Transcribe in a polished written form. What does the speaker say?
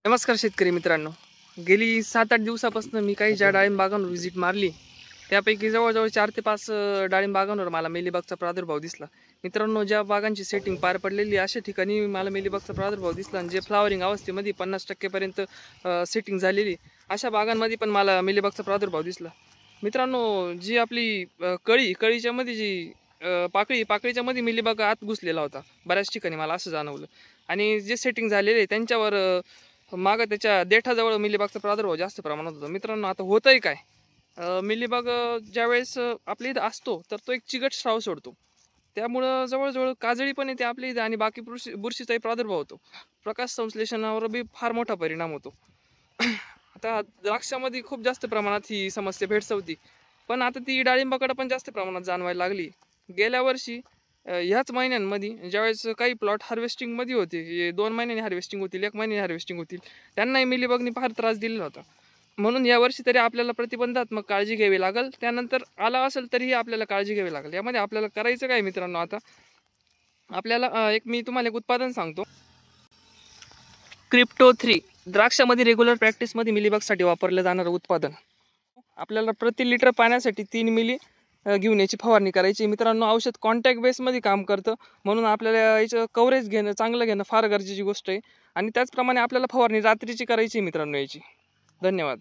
नमस्कार शेतकरी मित्रांनो, गेली 7-8 दिवसापासून मी काही ज्या डाळिंब बागांवर व्हिजिट मारली त्यापैकी जवळजवळ 4 ते 5 डाळिंब बागांवर मला मेलीबगचा प्रादुर्भाव दिसला. मित्रांनो, ज्या बागांची सेटिंग पार पडलेली अशा ठिकाणी मला मेलीबगचा प्रादुर्भाव दिसला आणि जे फ्लावरिंग अवस्थेमध्ये 50% पर्यंत सेटिंग झालेली अशा बागांमध्ये पण मला मेलीबगचा प्रादुर्भाव दिसला. मित्रांनो, जी आपली कळीच्या मध्ये जी पाकळीच्या मध्ये मेलीबग आत घुसलेला होता बऱ्याच ठिकाणी मला असं जाणवलं. आणि जे सेटिंग झालेले त्यांच्यावर मागं त्याच्या देठाजवळ मेलीबगचा प्रादुर्भाव जास्त प्रमाणात होता. मित्रांनो, आता होतंय काय, मेलीबग ज्यावेळेस आपल्या इथं असतो तर तो एक चिकट स्राव सोडतो, त्यामुळं जवळजवळ काजळी पण येते आपल्या इथं आणि बाकी बुरशीचाही प्रादुर्भाव होतो. प्रकाश संश्लेषणावर बी फार मोठा परिणाम होतो. आता द्राक्षामध्ये खूप जास्त प्रमाणात ही समस्या भेडसावती, पण आता ती डाळिंबाकडे पण जास्त प्रमाणात जाणवायला लागली. गेल्या वर्षी ह्याच महिन्यांमध्ये ज्यावेळेस काही प्लॉट हार्वेस्टिंगमध्ये होते, 2 महिन्यांनी हार्वेस्टिंग होतील, 1 महिन्यानी हार्वेस्टिंग होतील, त्यांनाही मेलीबगनी फार त्रास दिलेला होता. म्हणून यावर्षी तरी आपल्याला प्रतिबंधात्मक काळजी घ्यावी लागेल. त्यानंतर आला असेल तरीही आपल्याला काळजी घ्यावी लागेल. यामध्ये आपल्याला करायचं काय मित्रांनो, आता आपल्याला मी तुम्हाला एक उत्पादन सांगतो, क्रिप्टो 3 द्राक्षामध्ये रेग्युलर प्रॅक्टिसमध्ये मेलीबगसाठी वापरलं जाणारं उत्पादन. आपल्याला प्रति लिटर पाण्यासाठी 3 मिली घेऊन याची फवारणी करायची. मित्रांनो, औषध कॉन्टॅक्ट बेसमध्ये काम करतं, म्हणून आपल्याला याचं कव्हरेज घेणं, चांगलं घेणं फार गरजेची गोष्ट आहे. आणि त्याचप्रमाणे आपल्याला फवारणी रात्रीची करायची मित्रांनो याची. धन्यवाद.